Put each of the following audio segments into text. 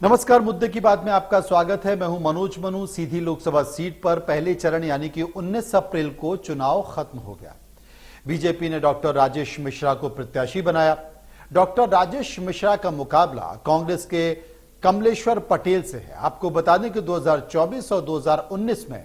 नमस्कार, मुद्दे की बात में आपका स्वागत है। मैं हूं मनोज मनु। सीधी लोकसभा सीट पर पहले चरण यानी कि 19 अप्रैल को चुनाव खत्म हो गया। बीजेपी ने डॉक्टर राजेश मिश्रा को प्रत्याशी बनाया। डॉक्टर राजेश मिश्रा का मुकाबला कांग्रेस के कमलेश्वर पटेल से है। आपको बता दें कि 2024 और 2019 में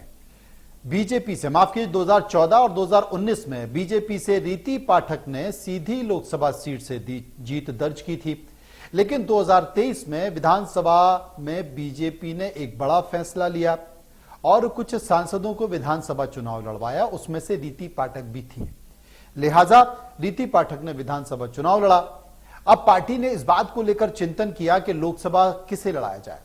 बीजेपी से, माफ कीजिए, 2014 और 2019 में बीजेपी से रीति पाठक ने सीधी लोकसभा सीट से जीत दर्ज की थी। लेकिन 2023 में विधानसभा में बीजेपी ने एक बड़ा फैसला लिया और कुछ सांसदों को विधानसभा चुनाव लड़वाया। उसमें से रीति पाठक भी थी। लिहाजा रीति पाठक ने विधानसभा चुनाव लड़ा। अब पार्टी ने इस बात को लेकर चिंतन किया कि लोकसभा किसे लड़ाया जाए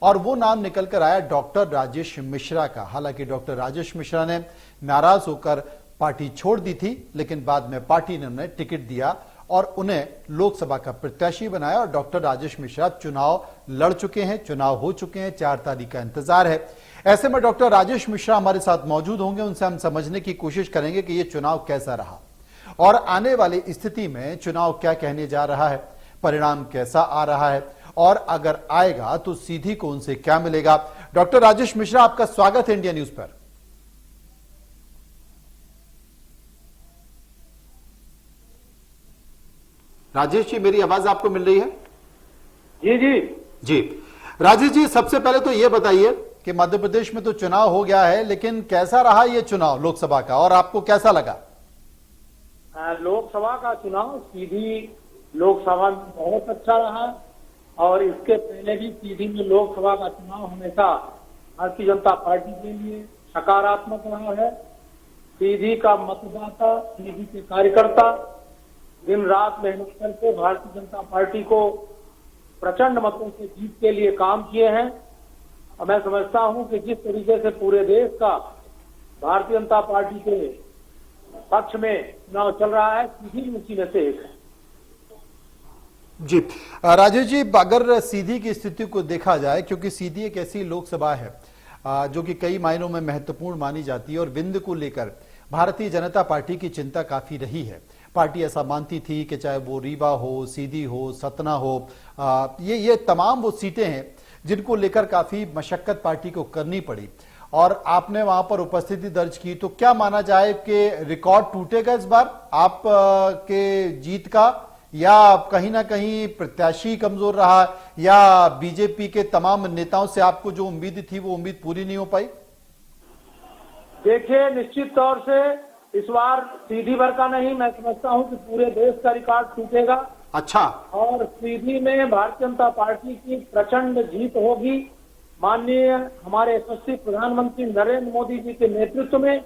और वो नाम निकल कर आया डॉक्टर राजेश मिश्रा का। हालांकि डॉक्टर राजेश मिश्रा ने नाराज होकर पार्टी छोड़ दी थी, लेकिन बाद में पार्टी ने उन्हें टिकट दिया और उन्हें लोकसभा का प्रत्याशी बनाया और डॉक्टर राजेश मिश्रा चुनाव लड़ चुके हैं, चुनाव हो चुके हैं। 4 तारीख का इंतजार है। ऐसे में डॉक्टर राजेश मिश्रा हमारे साथ मौजूद होंगे। उनसे हम समझने की कोशिश करेंगे कि यह चुनाव कैसा रहा और आने वाली स्थिति में चुनाव क्या कहने जा रहा है, परिणाम कैसा आ रहा है और अगर आएगा तो सीधी को उनसे क्या मिलेगा। डॉक्टर राजेश मिश्रा, आपका स्वागत है इंडिया न्यूज पर। राजेश जी, मेरी आवाज आपको मिल रही है? जी जी जी। राजेश जी, सबसे पहले तो ये बताइए कि मध्य प्रदेश में तो चुनाव हो गया है, लेकिन कैसा रहा ये चुनाव लोकसभा का और आपको कैसा लगा? लोकसभा का चुनाव सीधी लोकसभा में बहुत अच्छा रहा और इसके पहले भी सीधी में लोकसभा का चुनाव हमेशा भारतीय जनता पार्टी के लिए सकारात्मक रहा है। सीधी का मतदाता, सीधी के कार्यकर्ता दिन रात मेहनत करके भारतीय जनता पार्टी को प्रचंड मतों से जीत के लिए काम किए हैं। और मैं समझता हूं कि जिस तरीके से पूरे देश का भारतीय जनता पार्टी के पक्ष में चुनाव चल रहा है, सीधी उसी में से एक है। जी राजेश जी, अगर सीधी की स्थिति को देखा जाए, क्योंकि सीधी एक ऐसी लोकसभा है जो कि कई मायनों में महत्वपूर्ण मानी जाती है और विंध्य को लेकर भारतीय जनता पार्टी की चिंता काफी रही है। पार्टी ऐसा मानती थी कि चाहे वो रीवा हो, सीधी हो, सतना हो, ये तमाम वो सीटें हैं जिनको लेकर काफी मशक्कत पार्टी को करनी पड़ी और आपने वहां पर उपस्थिति दर्ज की। तो क्या माना जाए कि रिकॉर्ड टूटेगा इस बार आप के जीत का, या कहीं ना कहीं प्रत्याशी कमजोर रहा, या बीजेपी के तमाम नेताओं से आपको जो उम्मीद थी वो उम्मीद पूरी नहीं हो पाई? देखिए, निश्चित तौर से इस बार सीधी भर का नहीं, मैं समझता हूं कि पूरे देश का रिकॉर्ड टूटेगा। अच्छा। और सीधी में भारतीय जनता पार्टी की प्रचंड जीत होगी। माननीय हमारे यशस्वी प्रधानमंत्री नरेंद्र मोदी जी के नेतृत्व में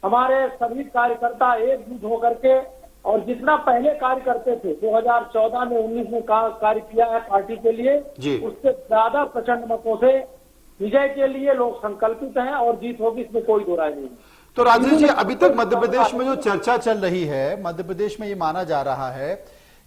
हमारे सभी कार्यकर्ता एकजुट होकर के, और जितना पहले कार्य करते थे 2014 में 19 में कार्य किया है पार्टी के लिए, उससे ज्यादा प्रचंड मतों से विजय के लिए लोग संकल्पित हैं और जीत होगी, इसमें कोई दो राय नहीं। तो राजेश जी, अभी तक मध्य प्रदेश में जो चर्चा चल रही है, मध्य प्रदेश में ये माना जा रहा है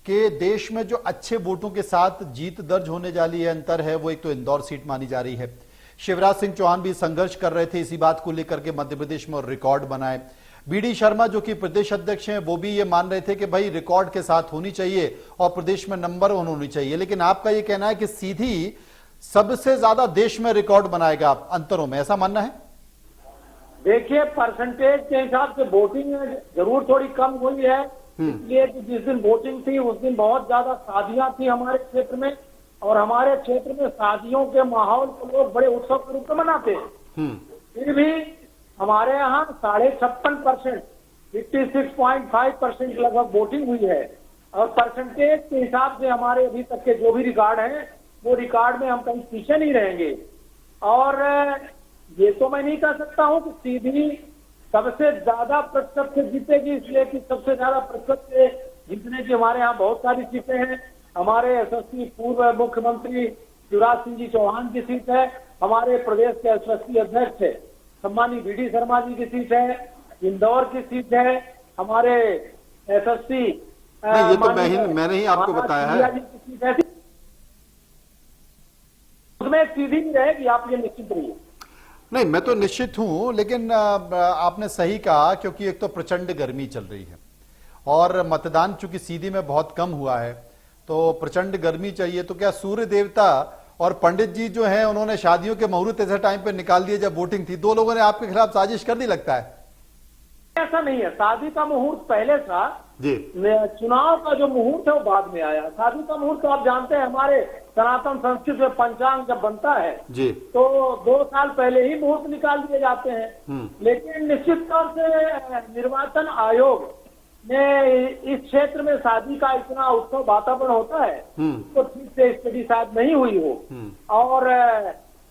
कि देश में जो अच्छे वोटों के साथ जीत दर्ज होने वाली है, अंतर है, वो एक तो इंदौर सीट मानी जा रही है। शिवराज सिंह चौहान भी संघर्ष कर रहे थे इसी बात को लेकर के मध्य प्रदेश में और रिकॉर्ड बनाए। बीडी शर्मा जो कि प्रदेश अध्यक्ष हैं, वो भी ये मान रहे थे कि भाई रिकॉर्ड के साथ होनी चाहिए और प्रदेश में नंबर 1 होनी चाहिए। लेकिन आपका ये कहना है कि सीधी सबसे ज्यादा देश में रिकॉर्ड बनाएगा अंतरों में, ऐसा मानना है? देखिए, परसेंटेज के हिसाब से वोटिंग जरूर थोड़ी कम हुई है, इसलिए कि जिस दिन वोटिंग थी उस दिन बहुत ज्यादा शादियां थी हमारे क्षेत्र में, और हमारे क्षेत्र में शादियों के माहौल को लोग बड़े उत्सव के रूप में मनाते हैं। फिर भी हमारे यहाँ 56.5%, 56.5% लगभग वोटिंग हुई है। और परसेंटेज के हिसाब से हमारे अभी तक के जो भी रिकॉर्ड हैं, वो रिकॉर्ड में हम कहीं पीछे नहीं रहेंगे। और ये तो मैं नहीं कह सकता हूं कि सीधी सबसे ज्यादा प्रतिशत से जीतेगी, इसलिए कि सबसे ज्यादा प्रतिशत से जीतने की हमारे यहाँ बहुत सारी सीटें हैं। हमारे यशस्वी पूर्व मुख्यमंत्री शिवराज सिंह जी चौहान की सीट है, हमारे प्रदेश के यशस्वी अध्यक्ष सम्मानीय बीडी शर्मा जी की सीट है, इंदौर की सीट है, हमारे यशस्वी ये तो मैंने ही आपको बताया है। उसमें सीधी नहीं रहेगी, आप ये निश्चित रहिए। नहीं, मैं तो निश्चित हूं, लेकिन आपने सही कहा, क्योंकि एक तो प्रचंड गर्मी चल रही है और मतदान चूंकि सीधी में बहुत कम हुआ है, तो प्रचंड गर्मी चाहिए, तो क्या सूर्य देवता और पंडित जी जो हैं उन्होंने शादियों के मुहूर्त ऐसे टाइम पे निकाल दिए जब वोटिंग थी, दो लोगों ने आपके खिलाफ साजिश कर दी लगता है? ऐसा नहीं है, शादी का मुहूर्त पहले था जी चुनाव का जो मुहूर्त है वो बाद में आया। शादी का मुहूर्त तो आप जानते हैं हमारे सनातन संस्कृति में पंचांग जब बनता है जी तो 2 साल पहले ही मुहूर्त निकाल दिए जाते हैं। लेकिन निश्चित तौर से निर्वाचन आयोग ने इस क्षेत्र में शादी का इतना उत्सव वातावरण होता है तो ठीक से स्टडी शायद नहीं हुई हो। और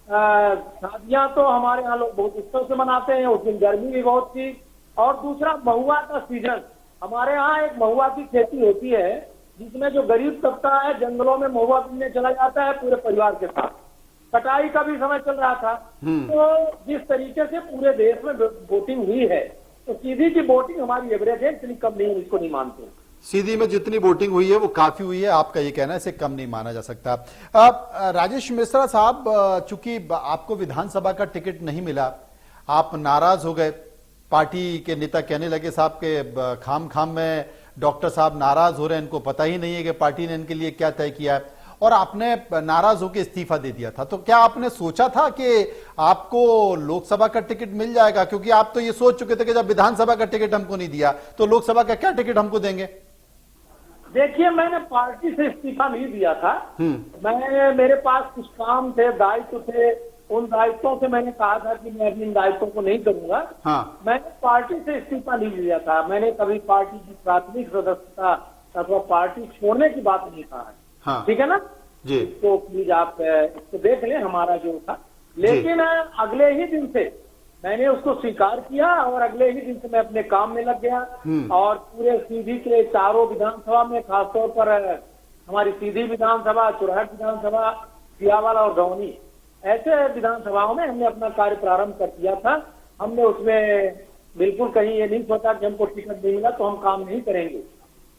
शादियां तो हमारे यहाँ लोग बहुत उत्सव से मनाते हैं, उस दिन गर्मी भी बहुत थी। और दूसरा महुआ का सीजन, हमारे यहाँ एक महुआ की खेती होती है जिसमें जो गरीब तबका है जंगलों में महुआ बीनने चला जाता है पूरे परिवार के साथ। कटाई का भी समय चल रहा था। तो जिस तरीके से पूरे देश में वोटिंग हुई है तो सीधी की वोटिंग हमारी एवरेज है, इतनी कम नहीं, इसको नहीं मानते। सीधी में जितनी वोटिंग हुई है वो काफी हुई है, आपका ये कहना है, इसे कम नहीं माना जा सकता। अब राजेश मिश्रा साहब, चूंकि आपको विधानसभा का टिकट नहीं मिला, आप नाराज हो गए, पार्टी के नेता कहने लगे साहब के खाम खाम में डॉक्टर साहब नाराज हो रहे हैं, इनको पता ही नहीं है कि पार्टी ने इनके लिए क्या तय किया है, और आपने नाराज होकर इस्तीफा दे दिया था। तो क्या आपने सोचा था कि आपको लोकसभा का टिकट मिल जाएगा? क्योंकि आप तो ये सोच चुके थे कि जब विधानसभा का टिकट हमको नहीं दिया तो लोकसभा का क्या टिकट हमको देंगे? देखिए, मैंने पार्टी से इस्तीफा नहीं दिया था। मेरे पास कुछ काम थे, दायित्व थे, उन दायित्वों से मैंने कहा था कि मैं अभी इन दायित्वों को नहीं करूंगा। हाँ। मैंने पार्टी से इस्तीफा नहीं लिया था। मैंने कभी पार्टी की प्राथमिक सदस्यता अथवा पार्टी छोड़ने की बात नहीं कहा है। हाँ। ठीक है ना जी। तो प्लीज आप इसको देख लें हमारा जो था। लेकिन अगले ही दिन से मैंने उसको स्वीकार किया और अगले ही दिन से मैं अपने काम में लग गया। और पूरे सीधी के चारों विधानसभा में, खासतौर पर हमारी सीधी विधानसभा, चुरहट विधानसभा, सियावाला और गौनी, ऐसे विधानसभाओं में हमने अपना कार्य प्रारंभ कर दिया था। हमने उसमें बिल्कुल कहीं ये नहीं सोचा कि हमको टिकट नहीं मिला तो हम काम नहीं करेंगे।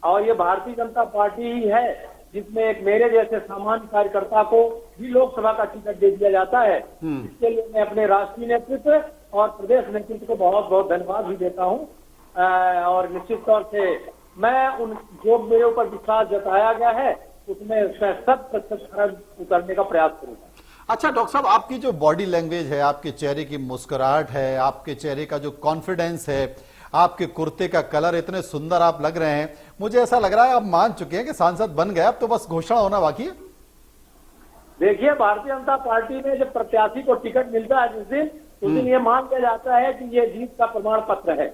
और ये भारतीय जनता पार्टी ही है जिसमें एक मेरे जैसे सामान्य कार्यकर्ता को भी लोकसभा का टिकट दे दिया जाता है। इसके लिए मैं अपने राष्ट्रीय नेतृत्व और प्रदेश नेतृत्व को बहुत बहुत धन्यवाद भी देता हूँ। और निश्चित तौर से मैं उन जो मेरे ऊपर विश्वास जताया गया है उसमें 100% उतरने का प्रयास करूंगा। अच्छा डॉक्टर साहब, आपकी जो बॉडी लैंग्वेज है, आपके चेहरे की मुस्कुराहट है, आपके चेहरे का जो कॉन्फिडेंस है, आपके कुर्ते का कलर, इतने सुंदर आप लग रहे हैं, मुझे ऐसा लग रहा है आप मान चुके हैं कि सांसद बन गए, अब तो बस घोषणा होना बाकी है। देखिए, भारतीय जनता पार्टी में जब प्रत्याशी को टिकट मिलता है उस दिन ये मान लिया जाता है कि ये जीत का प्रमाण पत्र है।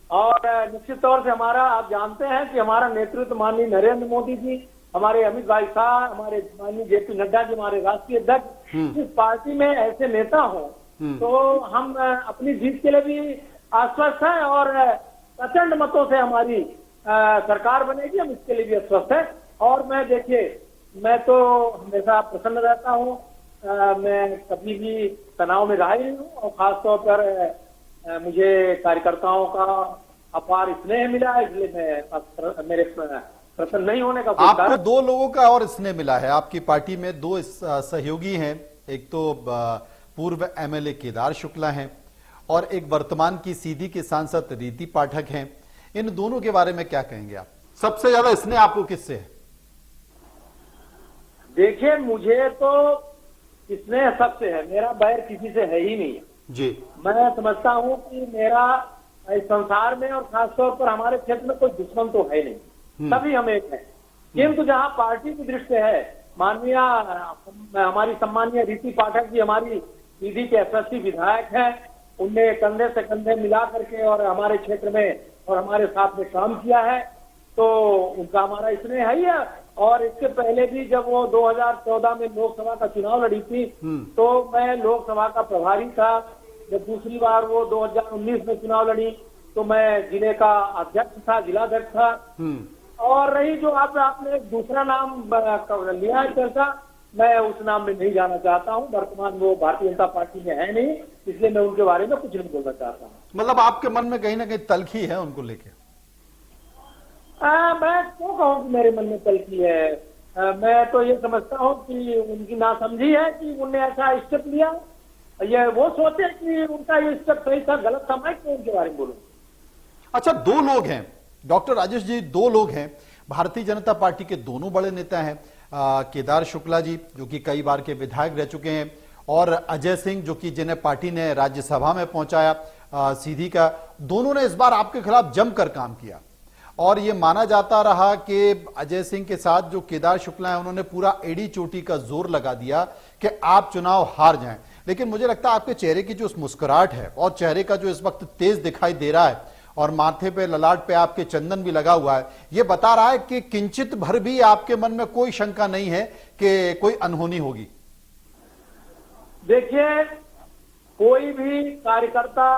और निश्चित तौर से हमारा, आप जानते हैं कि हमारा नेतृत्व माननीय नरेंद्र मोदी जी, हमारे अमित भाई शाह, हमारे माननीय जेपी नड्डा जी, हमारे राष्ट्रीय अध्यक्ष, इस पार्टी में ऐसे नेता हो तो हम अपनी जीत के लिए भी आश्वस्त है और प्रचंड मतों से हमारी सरकार बनेगी, हम इसके लिए भी आश्वस्त है। और मैं देखिए, मैं तो हमेशा प्रसन्न रहता हूँ, मैं कभी भी तनाव में रहा ही नहीं हूँ। और खासतौर पर मुझे कार्यकर्ताओं का अपार स्नेह मिला है, इसलिए मैं मेरे प्रसन्न नहीं होने का कोई कारण। आपको 2 लोगों का और स्नेह मिला है, आपकी पार्टी में 2 सहयोगी हैं, एक तो पूर्व एमएलए केदार शुक्ला हैं और एक वर्तमान की सीधी के सांसद रीति पाठक हैं। इन दोनों के बारे में क्या कहेंगे आप? सबसे ज्यादा स्नेह आपको किससे है? देखिए, मुझे तो स्नेह सबसे है, मेरा बैर किसी से है ही नहीं जी। मैं समझता हूँ कि मेरा इस संसार में और खासतौर पर हमारे क्षेत्र में कोई दुश्मन तो है नहीं, सभी हम एक हैं। किंतु जहाँ पार्टी की दृष्टि है, माननीय हमारी सम्मानीय रीति पाठक जी हमारी सीधी के यशस्वी विधायक हैं, उनने कंधे से कंधे मिला करके और हमारे क्षेत्र में और हमारे साथ में काम किया है, तो उनका हमारा स्नेह है। और इसके पहले भी जब वो 2014 में लोकसभा का चुनाव लड़ी थी तो मैं लोकसभा का प्रभारी था। जब दूसरी बार वो 2019 में चुनाव लड़ी तो मैं जिले का अध्यक्ष था, जिलाध्यक्ष था। और रही जो आपने एक दूसरा नाम लिया है चर्चा, मैं उस नाम में नहीं जाना चाहता हूं। वर्तमान वो भारतीय जनता पार्टी में है नहीं, इसलिए मैं उनके बारे में कुछ नहीं बोलना चाहता हूं। मतलब आपके मन में कहीं ना कहीं तलखी है उनको लेके? मैं क्यों कहूँ कि मेरे मन में तलखी है? मैं तो ये समझता हूँ कि उनकी नासमझी है कि उनने ऐसा स्टेप लिया। ये वो सोचे कि उनका ये स्टेप सही था, गलत था, मैं क्यों उनके बारे में बोलूं? अच्छा, 2 लोग हैं डॉक्टर राजेश जी, 2 लोग हैं। भारतीय जनता पार्टी के दोनों बड़े नेता हैं, केदार शुक्ला जी जो कि कई बार के विधायक रह चुके हैं, और अजय सिंह जो कि जिन्हें पार्टी ने राज्यसभा में पहुंचाया सीधी का, दोनों ने इस बार आपके खिलाफ जमकर काम किया। और ये माना जाता रहा कि अजय सिंह के साथ जो केदार शुक्ला है उन्होंने पूरा एड़ी चोटी का जोर लगा दिया कि आप चुनाव हार जाएं। लेकिन मुझे लगता है आपके चेहरे की जो मुस्कुराहट है और चेहरे का जो इस वक्त तेज दिखाई दे रहा है और माथे पे ललाट पे आपके चंदन भी लगा हुआ है, ये बता रहा है कि किंचित भर भी आपके मन में कोई शंका नहीं है कि कोई अनहोनी होगी। देखिए, कोई भी कार्यकर्ता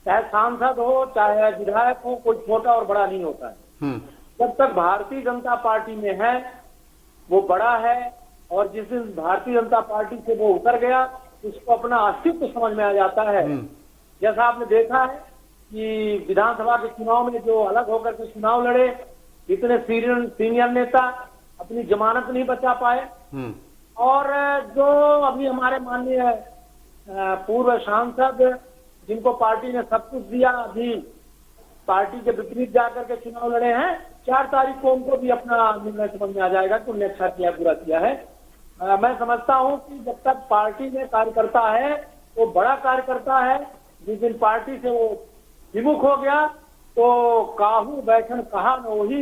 चाहे सांसद हो चाहे विधायक हो, कोई छोटा और बड़ा नहीं होता है। जब तक भारतीय जनता पार्टी में है वो बड़ा है, और जिस दिन भारतीय जनता पार्टी से वो उतर गया उसको अपना अस्तित्व समझ में आ जाता है। जैसा आपने देखा है कि विधानसभा के चुनाव में जो अलग होकर के चुनाव लड़े, इतने सीनियर नेता अपनी जमानत नहीं बचा पाए, और जो अभी हमारे माननीय पूर्व सांसद जिनको पार्टी ने सब कुछ दिया, अभी पार्टी के विपरीत जाकर के चुनाव लड़े हैं, 4 तारीख को उनको भी अपना निर्णय समझ में आ जाएगा कि उन्होंने अच्छा किया बुरा किया है। मैं समझता हूं कि जब तक पार्टी में कार्यकर्ता है वो बड़ा कार्यकर्ता है। जिस दिन पार्टी से वो विमुख हो गया तो काहू बैठन कहा न वही,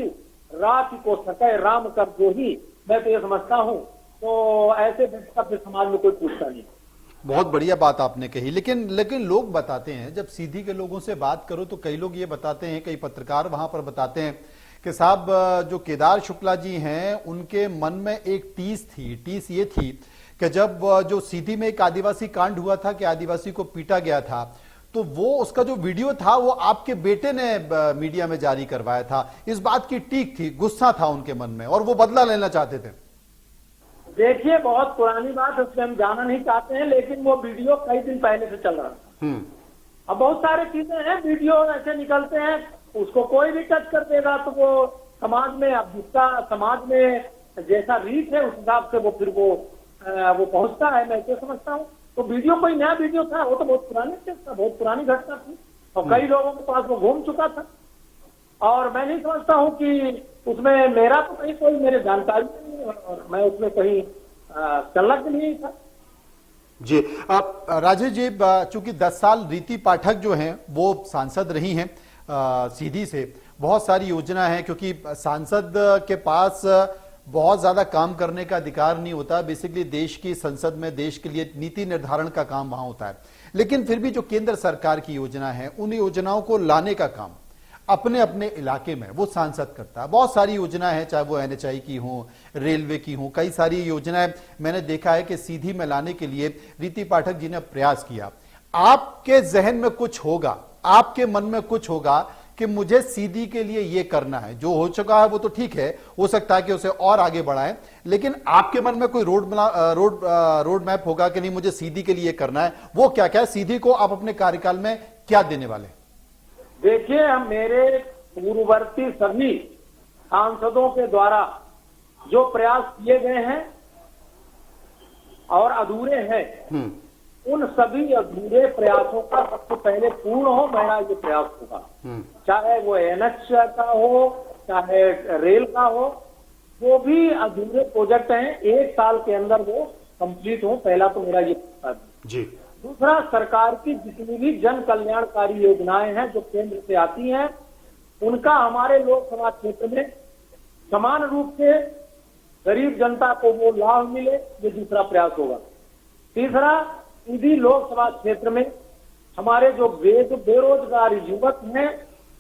रात को सके राम कर दो ही, मैं तो ये समझता हूं। तो ऐसे व्यक्ति फिर समाज में कोई पूछता नहीं। बहुत बढ़िया बात आपने कही। लेकिन लोग बताते हैं, जब सीधी के लोगों से बात करो तो कई लोग ये बताते हैं, कई पत्रकार वहां पर बताते हैं कि साहब जो केदार शुक्ला जी हैं उनके मन में एक टीस ये थी कि जब जो सीधी में एक आदिवासी कांड हुआ था कि आदिवासी को पीटा गया था, तो वो उसका जो वीडियो था वो आपके बेटे ने मीडिया में जारी करवाया था। इस बात की टीक थी, गुस्सा था उनके मन में और वो बदला लेना चाहते थे। देखिए, बहुत पुरानी बात, उसमें हम जाना नहीं चाहते हैं, लेकिन वो वीडियो कई दिन पहले से चल रहा था। अब बहुत सारी चीजें हैं, वीडियो ऐसे निकलते हैं, उसको कोई भी टच कर देगा तो वो समाज में, अब जिसका समाज में जैसा रीच है उस हिसाब से वो फिर वो पहुंचता है। मैं तो समझता हूँ तो वीडियो कोई नया वीडियो था, वो तो बहुत पुरानी था, बहुत पुरानी घटना थी और कई लोगों के पास वो घूम चुका था। और मैं नहीं समझता हूँ कि उसमें मेरा तो कहीं कोई मेरे जानकारी नहीं है और मैं उसमें कहीं संलग्न नहीं था। जी, राजेश जी, चूंकि 10 साल रीति पाठक जो हैं वो सांसद रही हैं सीधी से, बहुत सारी योजना है, क्योंकि सांसद के पास बहुत ज्यादा काम करने का अधिकार नहीं होता। बेसिकली देश की संसद में देश के लिए नीति निर्धारण का काम वहां होता है, लेकिन फिर भी जो केंद्र सरकार की योजना है उन योजनाओं को लाने का काम अपने अपने इलाके में वो सांसद करता है। बहुत सारी योजना है, चाहे वो NHI की हो, रेलवे की हो, कई सारी योजनाएं मैंने देखा है कि सीधी में लाने के लिए रीति पाठक जी ने प्रयास किया। आपके जहन में कुछ होगा, आपके मन में कुछ होगा कि मुझे सीधी के लिए ये करना है। जो हो चुका है वो तो ठीक है, हो सकता है कि उसे और आगे बढ़ाएं, लेकिन आपके मन में कोई रोड मैप होगा कि नहीं मुझे सीधी के लिए करना है। वो क्या क्या सीधी को आप अपने कार्यकाल में क्या देने वाले? देखिए, हम मेरे पूर्ववर्ती सभी सांसदों के द्वारा जो प्रयास किए गए हैं और अधूरे हैं, उन सभी अधूरे प्रयासों का सबसे पहले पूर्ण हो, मेरा ये प्रयास होगा। चाहे वो NH का हो, चाहे रेल का हो, वो भी अधूरे प्रोजेक्ट हैं, 1 साल के अंदर वो कंप्लीट हो, पहला तो मेरा ये प्रयास जी। दूसरा, सरकार की जितनी भी जन कल्याणकारी योजनाएं हैं जो केंद्र से आती हैं, उनका हमारे लोकसभा क्षेत्र में समान रूप से गरीब जनता को वो लाभ मिले, ये दूसरा प्रयास होगा। तीसरा, सीधी लोकसभा क्षेत्र में हमारे जो बेरोजगार युवक हैं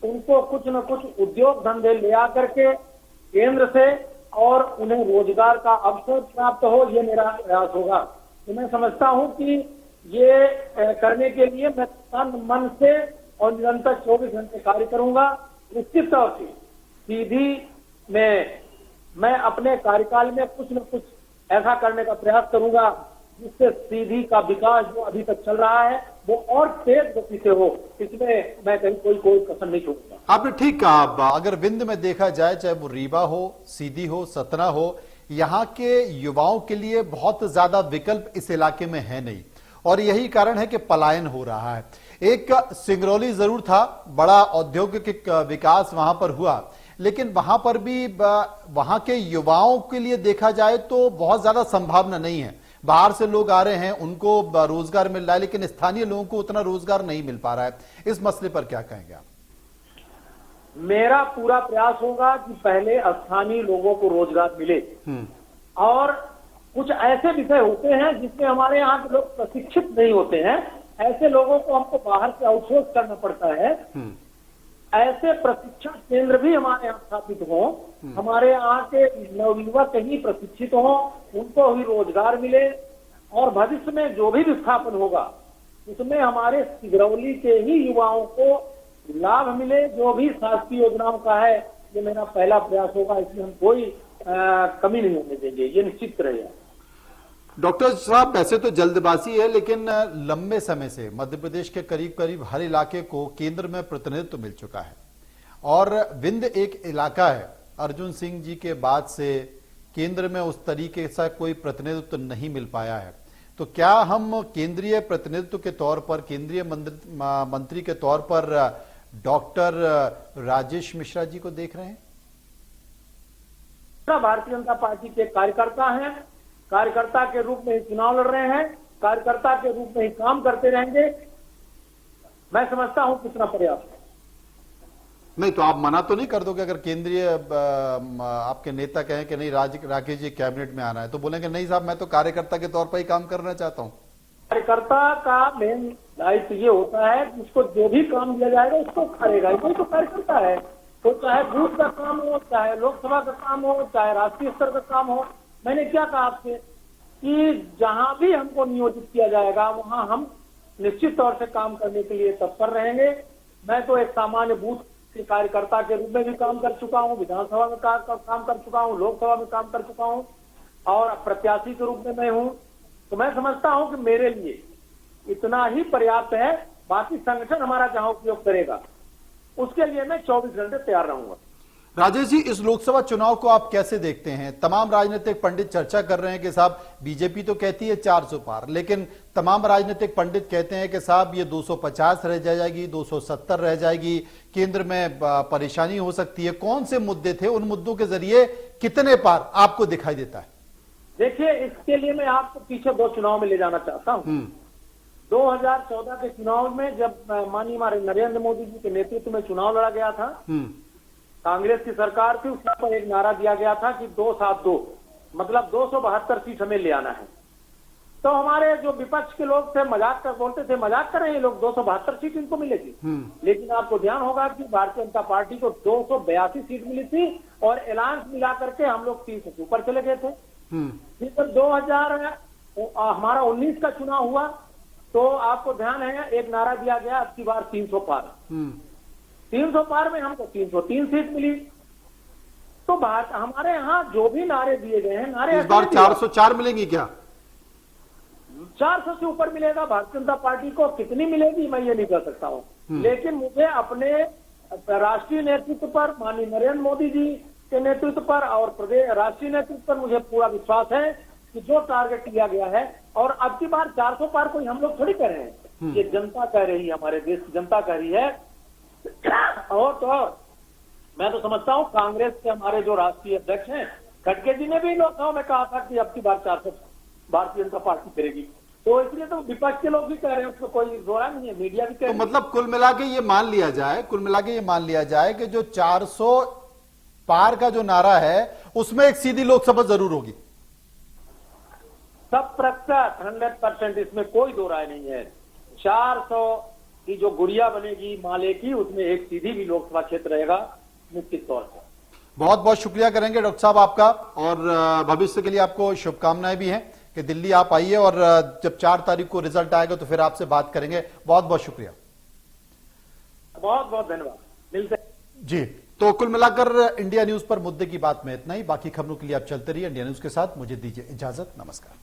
उनको कुछ न कुछ उद्योग धंधे ले आकर के केंद्र से और उन्हें रोजगार का अवसर प्राप्त हो, ये मेरा प्रयास होगा। तो मैं समझता हूं कि ये करने के लिए मैं तन मन से और निरंतर 24 घंटे कार्य करूंगा। निश्चित तौर से सीधी में मैं अपने कार्यकाल में कुछ न कुछ ऐसा करने का प्रयास करूंगा जिससे सीधी का विकास जो अभी तक चल रहा है वो और तेज गति से हो। इसमें मैं कहीं कोई कसर नहीं छोड़ूंगा। आपने ठीक कहा। अगर विंध्य में देखा जाए, चाहे वो रीवा हो, सीधी हो, सतना हो, यहाँ के युवाओं के लिए बहुत ज्यादा विकल्प इस इलाके में है नहीं, और यही कारण है कि पलायन हो रहा है। एक सिंगरौली जरूर था, बड़ा औद्योगिक विकास वहां पर हुआ, लेकिन वहां पर भी वहां के युवाओं के लिए देखा जाए तो बहुत ज्यादा संभावना नहीं है। बाहर से लोग आ रहे हैं, उनको रोजगार मिल रहा है, लेकिन स्थानीय लोगों को उतना रोजगार नहीं मिल पा रहा है। इस मसले पर क्या कहेंगे आप? मेरा पूरा प्रयास होगा कि पहले स्थानीय लोगों को रोजगार मिले, और कुछ ऐसे विषय होते हैं जिसमें हमारे यहाँ के लोग प्रशिक्षित नहीं होते हैं, ऐसे लोगों को हमको बाहर से आउटसोर्स करना पड़ता है। ऐसे प्रशिक्षण केंद्र भी हमारे यहाँ स्थापित हो, हमारे यहाँ के नवयुवक ही प्रशिक्षित हो, उनको भी रोजगार मिले, और भविष्य में जो भी विस्थापन होगा उसमें हमारे सिगरौली के ही युवाओं को लाभ मिले, जो भी शासकीय योजनाओं का है। ये मेरा पहला प्रयास होगा, इसमें हम कोई कमी नहीं होने देंगे, ये निश्चित रहेगा। डॉक्टर साहब, वैसे तो जल्दबाजी है, लेकिन लंबे समय से मध्य प्रदेश के करीब करीब हर इलाके को केंद्र में प्रतिनिधित्व मिल चुका है, और विंध्य एक इलाका है। अर्जुन सिंह जी के बाद से केंद्र में उस तरीके से कोई प्रतिनिधित्व नहीं मिल पाया है। तो क्या हम केंद्रीय प्रतिनिधित्व के तौर पर, केंद्रीय मंत्री के तौर पर डॉक्टर राजेश मिश्रा जी को देख रहे हैं? भारतीय जनता पार्टी के कार्यकर्ता हैं, कार्यकर्ता के रूप में ही चुनाव लड़ रहे हैं, कार्यकर्ता के रूप में ही काम करते रहेंगे। मैं समझता हूं कितना पर्याप्त है। नहीं तो आप मना तो नहीं कर दोगे अगर केंद्रीय आपके नेता कहें कि नहीं राकेश जी कैबिनेट में आना है, तो बोलेंगे नहीं साहब मैं तो कार्यकर्ता के तौर पर ही काम करना चाहता हूं? कार्यकर्ता का मेन दायित्व ये होता है कि उसको जो भी काम दिया जाएगा उसको करेगा, कोई तो कार्यकर्ता है। तो चाहे बूथ का काम हो, चाहे लोकसभा का काम हो, चाहे राष्ट्रीय स्तर का काम हो। मैंने क्या कहा आपसे कि जहां भी हमको नियोजित किया जाएगा वहां हम निश्चित तौर से काम करने के लिए तत्पर रहेंगे। मैं तो एक सामान्य बूथ के कार्यकर्ता के रूप में भी काम कर चुका हूं, विधानसभा में काम कर चुका हूं, लोकसभा में काम कर चुका हूं, और प्रत्याशी के रूप में मैं हूं। तो मैं समझता हूं कि मेरे लिए इतना ही पर्याप्त है। बाकी संगठन हमारा जहां उपयोग करेगा उसके लिए मैं 24 घंटे तैयार रहूंगा। राजेश जी, इस लोकसभा चुनाव को आप कैसे देखते हैं? तमाम राजनीतिक पंडित चर्चा कर रहे हैं कि साहब बीजेपी तो कहती है 400 पार, लेकिन तमाम राजनीतिक पंडित कहते हैं कि साहब ये 250 रह जाएगी, 270 रह जाएगी, केंद्र में परेशानी हो सकती है। कौन से मुद्दे थे? उन मुद्दों के जरिए कितने पार आपको दिखाई देता है? देखिए, इसके लिए मैं आपको पीछे 2 चुनाव में ले जाना चाहता हूँ। 2014 के चुनाव में जब माननीय हमारे नरेंद्र मोदी जी के नेतृत्व में चुनाव लड़ा गया था, कांग्रेस की सरकार थी, उस पर एक नारा दिया गया था कि 2-7-2, मतलब 272 सीट हमें ले आना है। तो हमारे जो विपक्ष के लोग थे मजाक कर बोलते थे, मजाक कर रहे हैं लोग, 272 सीट इनको मिलेगी। लेकिन आपको ध्यान होगा कि भारतीय जनता पार्टी को 282 सीट मिली थी, और अलायंस मिला करके हम लोग 300 से ऊपर चले गए थे। फिर 2019 का चुनाव हुआ तो आपको ध्यान है एक नारा दिया गया, अब की बार 300 पार। 300 पार में हमको 303 सीट मिली। तो हमारे यहाँ जो भी नारे दिए गए हैं, नारे इस बार 404 मिलेंगी क्या? 400 से ऊपर मिलेगा भारतीय जनता पार्टी को। कितनी मिलेगी मैं ये नहीं कह सकता हूँ, लेकिन मुझे अपने राष्ट्रीय नेतृत्व पर, माननीय नरेंद्र मोदी जी के नेतृत्व पर और प्रदेश राष्ट्रीय नेतृत्व पर मुझे पूरा विश्वास है कि जो टारगेट लिया गया है, और अब की बार 400 पार कोई हम लोग थोड़ी कर रहे हैं, ये जनता कह रही है, हमारे देश की जनता कह रही है। और तो मैं तो समझता हूँ कांग्रेस के हमारे जो राष्ट्रीय अध्यक्ष हैं खड़गे जी ने भी लोकसभा में कहा था कि अब की बार 400 भारतीय जनता पार्टी करेगी। तो इसलिए तो विपक्ष के लोग भी कह रहे हैं, उसको कोई जोड़ा नहीं है, मीडिया भी कह रही है। तो मतलब कुल मिला के ये मान लिया जाए कि जो 400 पार का जो नारा है उसमें एक सीधी लोकसभा जरूर होगी। 100%, इसमें कोई दो राय नहीं है। 400 की जो गुड़िया बनेगी माले की, उसमें एक सीधी भी लोकसभा क्षेत्र रहेगा निश्चित तौर से। बहुत बहुत शुक्रिया करेंगे डॉक्टर साहब आपका, और भविष्य के लिए आपको शुभकामनाएं भी हैं कि दिल्ली आप आइए, और जब 4 तारीख को रिजल्ट आएगा तो फिर आपसे बात करेंगे। बहुत बहुत शुक्रिया, बहुत बहुत धन्यवाद। मिलते जी। तो कुल मिलाकर इंडिया न्यूज पर मुद्दे की बात में इतना ही। बाकी खबरों के लिए आप चलते रहिए इंडिया न्यूज के साथ। मुझे दीजिए इजाजत, नमस्कार।